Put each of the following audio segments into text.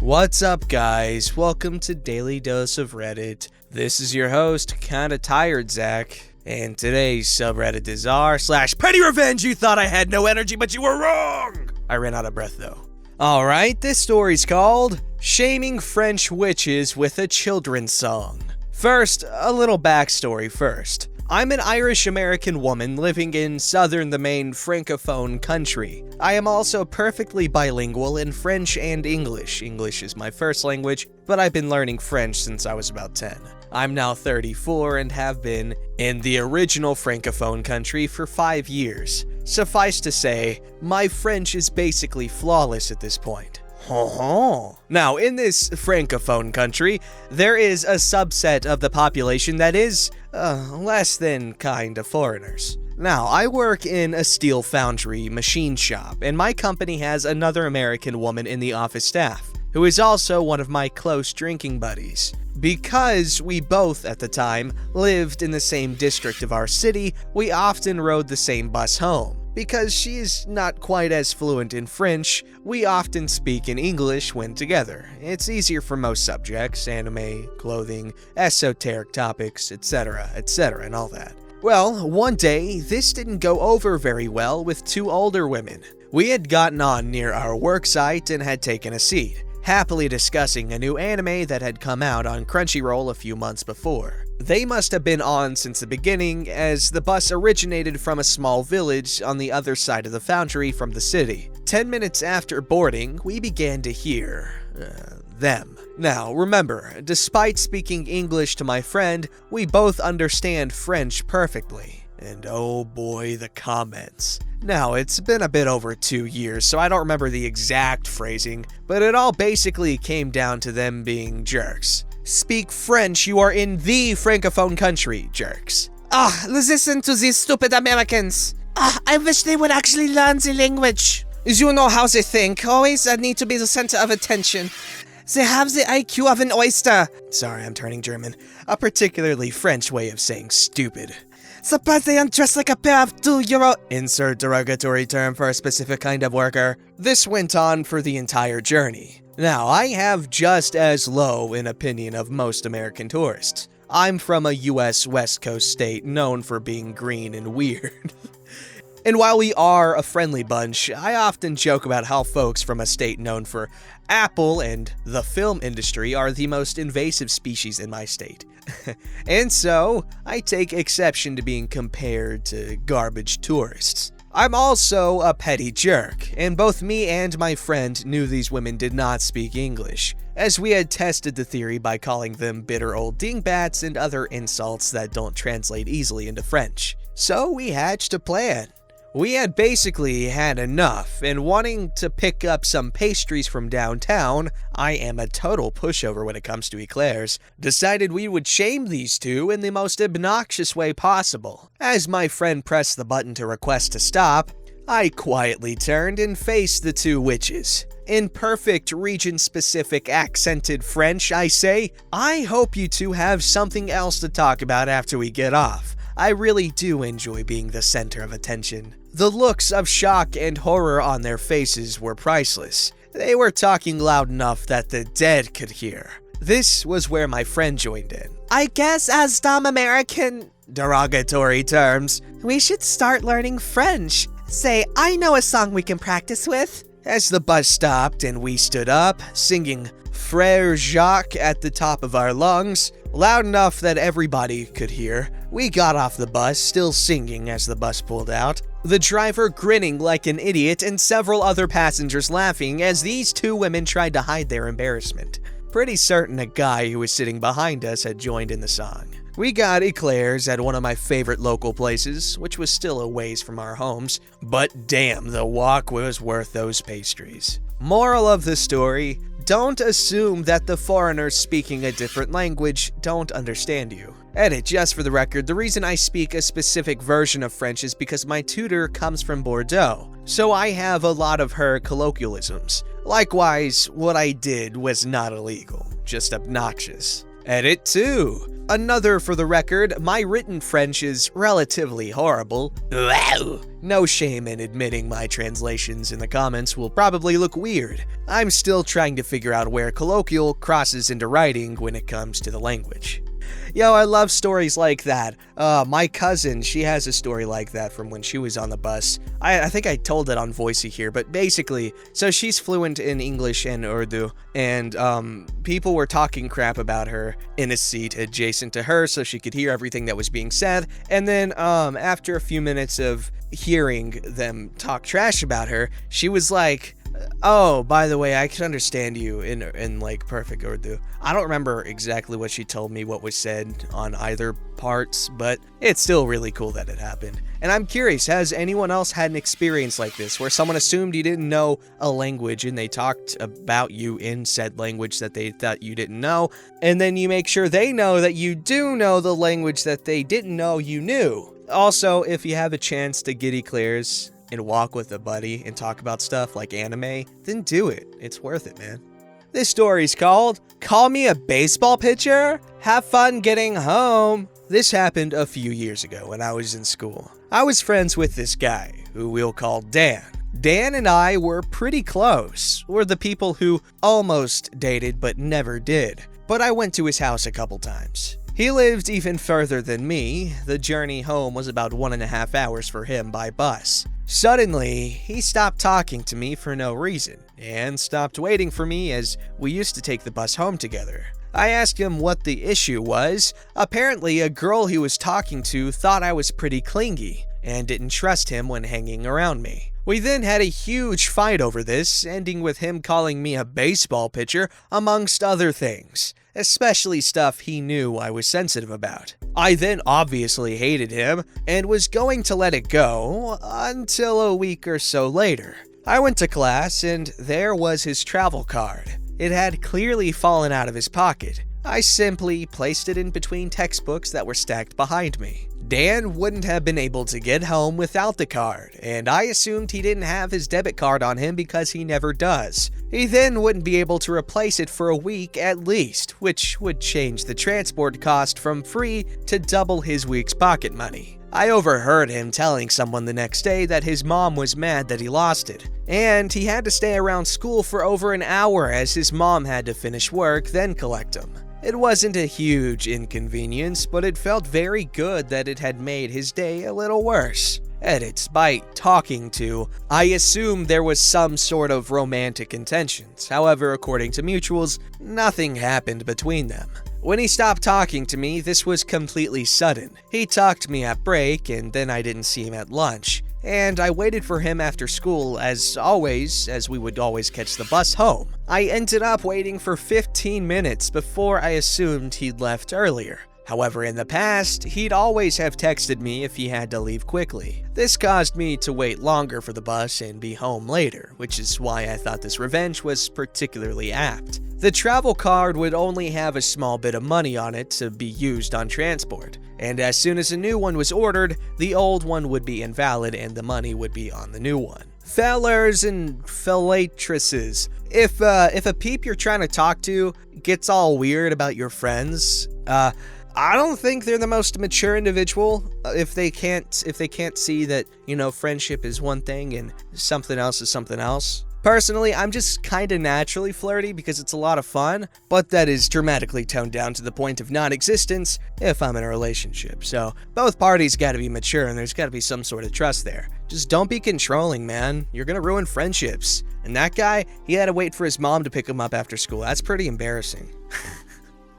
What's up, guys? Welcome to Daily Dose of Reddit. This is your host, Kinda Tired Zach, and today's subreddit is r/PettyRevenge. You thought I had no energy, but you were wrong! I ran out of breath, though. Alright, this story's called Shaming French Witches with a Children's Song. First, a little backstory first. I'm an Irish-American woman living in southern the main francophone country. I am also perfectly bilingual in French and English. English is my first language, but I've been learning French since I was about 10. I'm now 34 and have been in the original francophone country for 5 years. Suffice to say, my French is basically flawless at this point. Now, in this francophone country, there is a subset of the population that is less than kind of foreigners. Now, I work in a steel foundry machine shop, and my company has another American woman in the office staff, who is also one of my close drinking buddies. Because we both, at the time, lived in the same district of our city, we often rode the same bus home. Because she is not quite as fluent in French, we often speak in English when together. It's easier for most subjects, anime, clothing, esoteric topics, etc., and all that. Well, one day, this didn't go over very well with two older women. We had gotten on near our work site and had taken a seat, happily discussing a new anime that had come out on Crunchyroll a few months before. They must have been on since the beginning, as the bus originated from a small village on the other side of the foundry from the city. 10 minutes after boarding, we began to hear them. Now, remember, despite speaking English to my friend, we both understand French perfectly. And oh boy, the comments. Now, it's been a bit over 2 years, so I don't remember the exact phrasing, but it all basically came down to them being jerks. Speak French, you are in the francophone country, jerks. Listen to these stupid Americans. I wish they would actually learn the language. You know how they think, always need to be the center of attention. They have the IQ of an oyster. Sorry, I'm turning German. A particularly French way of saying stupid. Surprised they undress like a pair of €2. Insert derogatory term for a specific kind of worker. This went on for the entire journey. Now, I have just as low an opinion of most American tourists. I'm from a US West Coast state known for being green and weird. And while we are a friendly bunch, I often joke about how folks from a state known for Apple and the film industry are the most invasive species in my state. And so, I take exception to being compared to garbage tourists. I'm also a petty jerk, and both me and my friend knew these women did not speak English, as we had tested the theory by calling them bitter old dingbats and other insults that don't translate easily into French. So we hatched a plan. We had basically had enough, and wanting to pick up some pastries from downtown, I am a total pushover when it comes to eclairs, decided we would shame these two in the most obnoxious way possible. As my friend pressed the button to request to stop, I quietly turned and faced the two witches. In perfect region-specific accented French, I say, I hope you two have something else to talk about after we get off. I really do enjoy being the center of attention. The looks of shock and horror on their faces were priceless. They were talking loud enough that the dead could hear. This was where my friend joined in. I guess as dumb American derogatory terms, we should start learning French. Say, I know a song we can practice with. As the bus stopped and we stood up, singing Frère Jacques at the top of our lungs, loud enough that everybody could hear, we got off the bus, still singing as the bus pulled out, the driver grinning like an idiot and several other passengers laughing as these two women tried to hide their embarrassment. Pretty certain a guy who was sitting behind us had joined in the song. We got eclairs at one of my favorite local places, which was still a ways from our homes, but damn, the walk was worth those pastries. Moral of the story, don't assume that the foreigners speaking a different language don't understand you. Edit, just for the record, the reason I speak a specific version of French is because my tutor comes from Bordeaux, so I have a lot of her colloquialisms. Likewise, what I did was not illegal, just obnoxious. Edit 2. Another for the record, my written French is relatively horrible. Wow. No shame in admitting my translations in the comments will probably look weird. I'm still trying to figure out where colloquial crosses into writing when it comes to the language. Yo, I love stories like that. My cousin, she has a story like that from when she was on the bus. I think I told it on Voicey here, but basically, so she's fluent in English and Urdu, and people were talking crap about her in a seat adjacent to her so she could hear everything that was being said, and then after a few minutes of hearing them talk trash about her, she was like, oh, by the way, I can understand you in like perfect Urdu. I don't remember exactly what she told me what was said on either parts, but it's still really cool that it happened. And I'm curious, has anyone else had an experience like this where someone assumed you didn't know a language and they talked about you in said language that they thought you didn't know, and then you make sure they know that you do know the language that they didn't know you knew? Also, if you have a chance to giddy clears and walk with a buddy and talk about stuff like anime, then do it. It's worth it, man. This story's called Call Me a Baseball Pitcher? Have fun getting home. This happened a few years ago when I was in school. I was friends with this guy, who we'll call Dan. Dan and I were pretty close. We're the people who almost dated but never did. But I went to his house a couple times. He lived even further than me. The journey home was about 1.5 hours for him by bus. Suddenly, he stopped talking to me for no reason, and stopped waiting for me as we used to take the bus home together. I asked him what the issue was. Apparently, a girl he was talking to thought I was pretty clingy, and didn't trust him when hanging around me. We then had a huge fight over this, ending with him calling me a baseball pitcher, amongst other things, especially stuff he knew I was sensitive about. I then obviously hated him, and was going to let it go, until a week or so later. I went to class, and there was his travel card. It had clearly fallen out of his pocket. I simply placed it in between textbooks that were stacked behind me. Dan wouldn't have been able to get home without the card, and I assumed he didn't have his debit card on him because he never does. He then wouldn't be able to replace it for a week at least, which would change the transport cost from free to double his week's pocket money. I overheard him telling someone the next day that his mom was mad that he lost it, and he had to stay around school for over an hour as his mom had to finish work, then collect him. It wasn't a huge inconvenience, but it felt very good that it had made his day a little worse. Edits by talking to, I assumed there was some sort of romantic intentions. However, according to mutuals, nothing happened between them. When he stopped talking to me, this was completely sudden. He talked to me at break, and then I didn't see him at lunch. And I waited for him after school as always, as we would always catch the bus home. I ended up waiting for 15 minutes before I assumed he'd left earlier. However, in the past, he'd always have texted me if he had to leave quickly. This caused me to wait longer for the bus and be home later, which is why I thought this revenge was particularly apt. The travel card would only have a small bit of money on it to be used on transport, and as soon as a new one was ordered, the old one would be invalid and the money would be on the new one. Fellers and fellatresses, if a peep you're trying to talk to gets all weird about your friends, I don't think they're the most mature individual if they can't see that, friendship is one thing and something else is something else. Personally, I'm just kinda naturally flirty because it's a lot of fun, but that is dramatically toned down to the point of non-existence if I'm in a relationship. So both parties gotta be mature and there's gotta be some sort of trust there. Just don't be controlling, man. You're gonna ruin friendships. And that guy, he had to wait for his mom to pick him up after school. That's pretty embarrassing.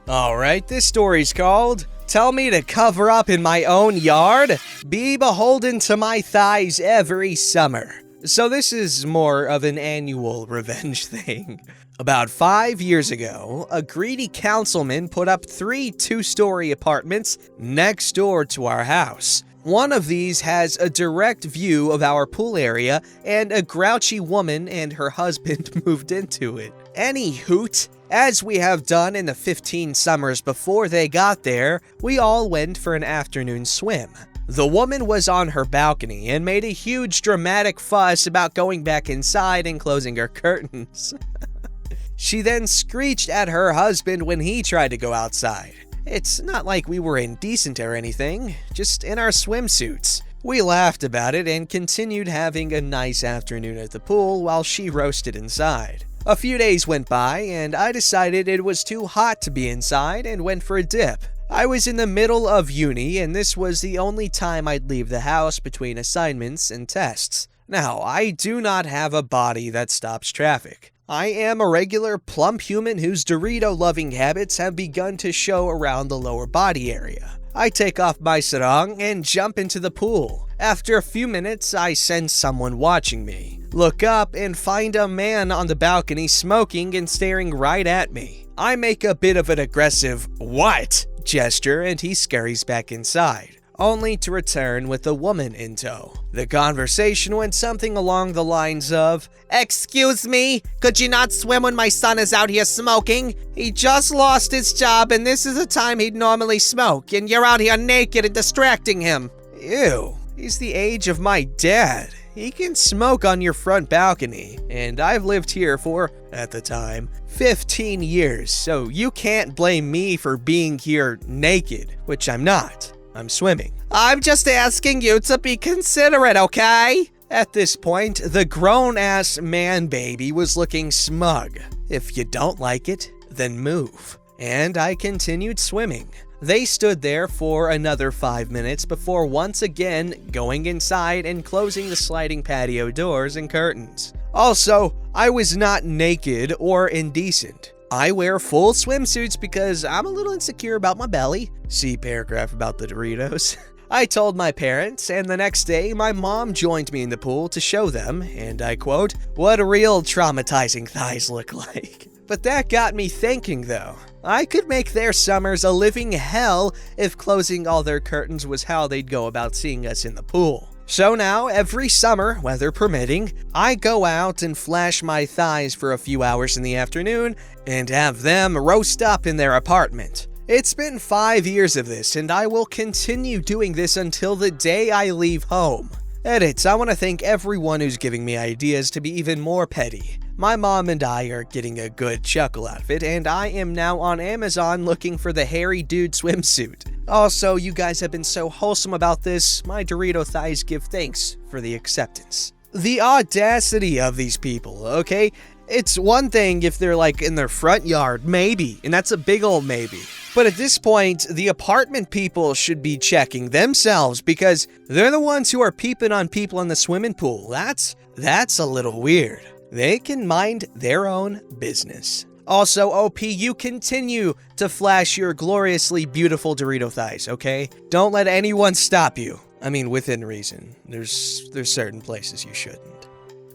Alright, this story's called Tell Me to Cover Up in My Own Yard? Be beholden to my thighs every summer. So this is more of an annual revenge thing. About 5 years ago, a greedy councilman put up 3 two-story apartments next door to our house. One of these has a direct view of our pool area, and a grouchy woman and her husband moved into it. Any hoot, as we have done in the 15 summers before they got there, we all went for an afternoon swim. The woman was on her balcony and made a huge dramatic fuss about going back inside and closing her curtains. She then screeched at her husband when he tried to go outside. It's not like we were indecent or anything, just in our swimsuits. We laughed about it and continued having a nice afternoon at the pool while she roasted inside. A few days went by and I decided it was too hot to be inside and went for a dip. I was in the middle of uni and this was the only time I'd leave the house between assignments and tests. Now, I do not have a body that stops traffic. I am a regular plump human whose Dorito-loving habits have begun to show around the lower body area. I take off my sarong and jump into the pool. After a few minutes, I sense someone watching me. Look up and find a man on the balcony smoking and staring right at me. I make a bit of an aggressive, "What?" gesture and he scurries back inside, only to return with a woman in tow. The conversation went something along the lines of, Excuse me, could you not swim when my son is out here smoking? He just lost his job and this is the time he'd normally smoke, and you're out here naked and distracting him. Ew, he's the age of my dad. He can smoke on your front balcony, and I've lived here for, at the time, 15 years, so you can't blame me for being here naked, which I'm not. I'm swimming. I'm just asking you to be considerate, okay? At this point, the grown-ass man-baby was looking smug. If you don't like it, then move. And I continued swimming. They stood there for another 5 minutes before once again going inside and closing the sliding patio doors and curtains. Also, I was not naked or indecent. I wear full swimsuits because I'm a little insecure about my belly. See paragraph about the Doritos. I told my parents, and the next day my mom joined me in the pool to show them, and I quote, "What real traumatizing thighs look like." But that got me thinking though. I could make their summers a living hell if closing all their curtains was how they'd go about seeing us in the pool. So now, every summer, weather permitting, I go out and flash my thighs for a few hours in the afternoon and have them roast up in their apartment. It's been 5 years of this, and I will continue doing this until the day I leave home. Edits, I want to thank everyone who's giving me ideas to be even more petty. My mom and I are getting a good chuckle out of it, and I am now on Amazon looking for the hairy dude swimsuit. Also, you guys have been so wholesome about this, my Dorito thighs give thanks for the acceptance. The audacity of these people, okay? It's one thing if they're like in their front yard, maybe, and that's a big old maybe. But at this point, the apartment people should be checking themselves because they're the ones who are peeping on people in the swimming pool. That's a little weird. They can mind their own business. Also, OP, you continue to flash your gloriously beautiful Dorito thighs, okay? Don't let anyone stop you. I mean, within reason. There's certain places you shouldn't.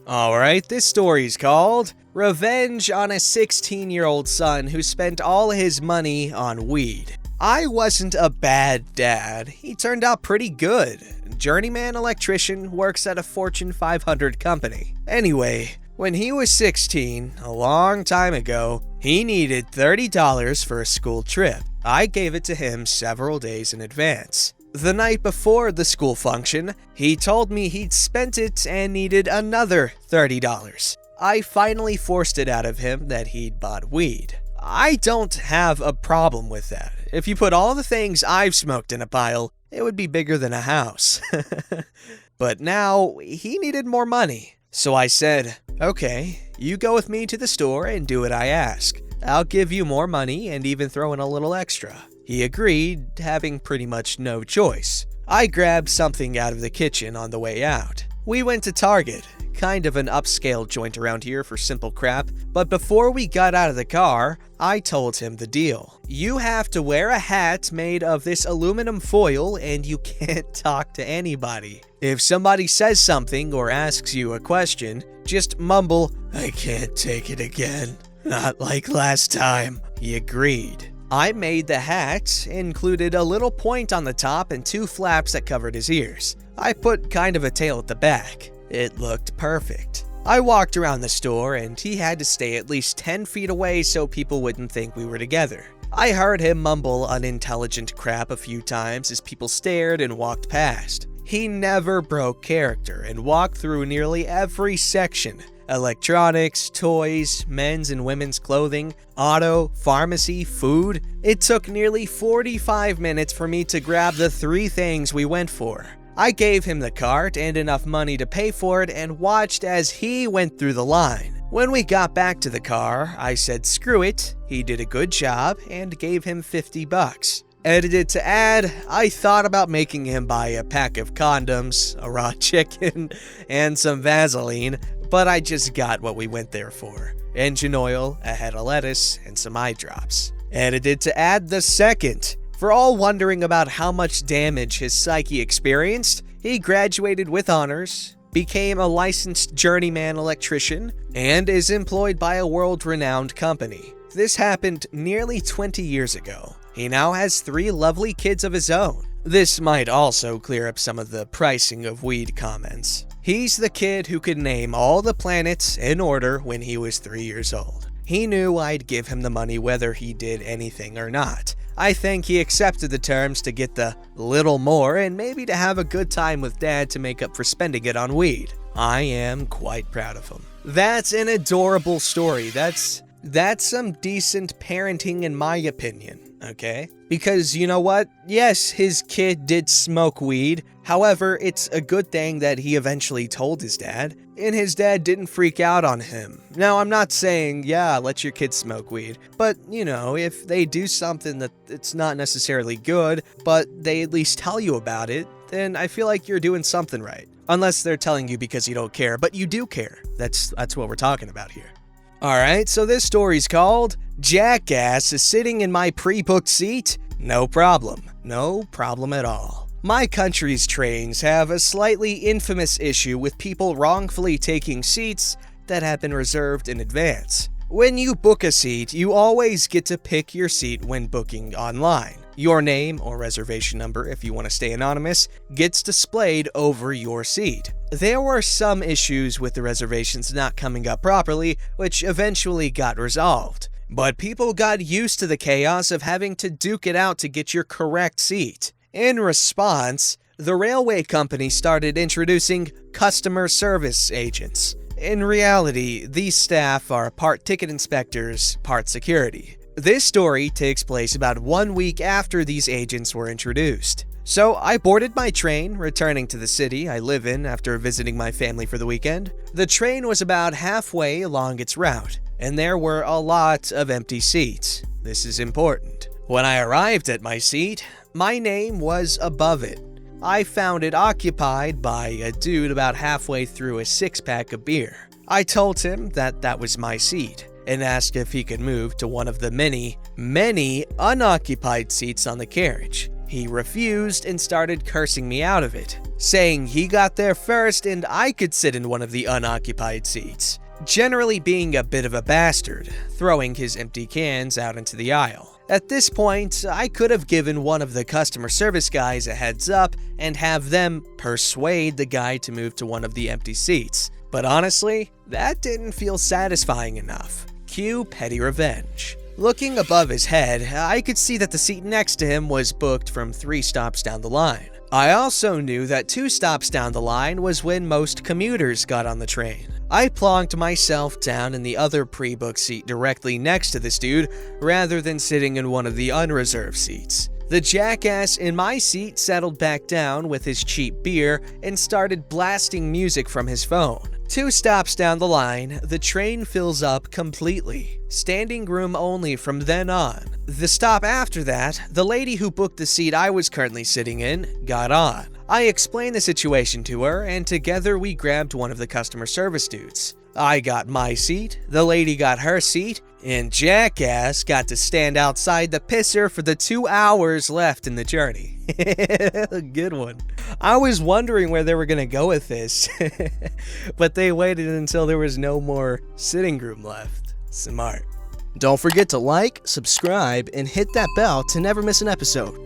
Alright, this story's called Revenge on a 16-year-old Son Who Spent All His Money on Weed. I wasn't a bad dad. He turned out pretty good. Journeyman electrician, works at a Fortune 500 company. Anyway, when he was 16, a long time ago, he needed $30 for a school trip. I gave it to him several days in advance. The night before the school function, he told me he'd spent it and needed another $30. I finally forced it out of him that he'd bought weed. I don't have a problem with that. If you put all the things I've smoked in a pile, it would be bigger than a house. But now, he needed more money. So I said, okay, you go with me to the store and do what I ask. I'll give you more money and even throw in a little extra. He agreed, having pretty much no choice. I grabbed something out of the kitchen on the way out. We went to Target, kind of an upscale joint around here for simple crap, but before we got out of the car, I told him the deal. You have to wear a hat made of this aluminum foil and you can't talk to anybody. If somebody says something or asks you a question, just mumble, "I can't take it again. Not like last time." He agreed. I made the hat, included a little point on the top and 2 flaps that covered his ears. I put kind of a tail at the back. It looked perfect. I walked around the store and he had to stay at least 10 feet away so people wouldn't think we were together. I heard him mumble unintelligent crap a few times as people stared and walked past. He never broke character and walked through nearly every section. electronics, toys, men's and women's clothing, auto, pharmacy, food. It took nearly 45 minutes for me to grab the 3 things we went for. I gave him the cart and enough money to pay for it and watched as he went through the line. When we got back to the car, I said screw it, he did a good job, and gave him $50. Edited to add, I thought about making him buy a pack of condoms, a raw chicken, and some Vaseline, but I just got what we went there for. Engine oil, a head of lettuce, and some eye drops. Edited to add the second. For all wondering about how much damage his psyche experienced, he graduated with honors, became a licensed journeyman electrician, and is employed by a world-renowned company. This happened nearly 20 years ago. He now has 3 lovely kids of his own. This might also clear up some of the pricing of weed comments. He's the kid who could name all the planets in order when he was 3 years old. He knew I'd give him the money whether he did anything or not. I think he accepted the terms to get the little more and maybe to have a good time with Dad to make up for spending it on weed. I am quite proud of him. That's an adorable story. That's some decent parenting in my opinion, okay? Because you know what? Yes, his kid did smoke weed. However, it's a good thing that he eventually told his dad, and his dad didn't freak out on him. Now, I'm not saying, yeah, let your kid smoke weed, but, you know, if they do something that it's not necessarily good, but they at least tell you about it, then I feel like you're doing something right. Unless they're telling you because you don't care, but you do care. That's what we're talking about here. Alright, so this story's called Jackass is Sitting in My Pre-Booked Seat? No problem. No problem at all. My country's trains have a slightly infamous issue with people wrongfully taking seats that have been reserved in advance. When you book a seat, you always get to pick your seat when booking online. Your name, or reservation number if you want to stay anonymous, gets displayed over your seat. There were some issues with the reservations not coming up properly, which eventually got resolved. But people got used to the chaos of having to duke it out to get your correct seat. In response, the railway company started introducing customer service agents. In reality, these staff are part ticket inspectors, part security. This story takes place about 1 week after these agents were introduced. So I boarded my train, returning to the city I live in after visiting my family for the weekend. The train was about halfway along its route, and there were a lot of empty seats. This is important. When I arrived at my seat, my name was above it. I found it occupied by a dude about halfway through a 6-pack of beer. I told him that was my seat, and asked if he could move to one of the many unoccupied seats on the carriage. He refused and started cursing me out of it, saying he got there first and I could sit in one of the unoccupied seats, generally being a bit of a bastard, throwing his empty cans out into the aisle. At this point, I could have given one of the customer service guys a heads up and have them persuade the guy to move to one of the empty seats. But honestly, that didn't feel satisfying enough. Cue PettyRevenge. Looking above his head, I could see that the seat next to him was booked from 3 stops down the line. I also knew that 2 stops down the line was when most commuters got on the train. I plonked myself down in the other pre-booked seat directly next to this dude, rather than sitting in one of the unreserved seats. The jackass in my seat settled back down with his cheap beer and started blasting music from his phone. 2 stops down the line, the train fills up completely. Standing room only from then on. The stop after that, the lady who booked the seat I was currently sitting in got on. I explained the situation to her, and together we grabbed one of the customer service dudes. I got my seat, the lady got her seat, and Jackass got to stand outside the pisser for the 2 hours left in the journey. Good one. I was wondering where they were going to go with this, but they waited until there was no more sitting room left. Smart. Don't forget to like, subscribe, and hit that bell to never miss an episode.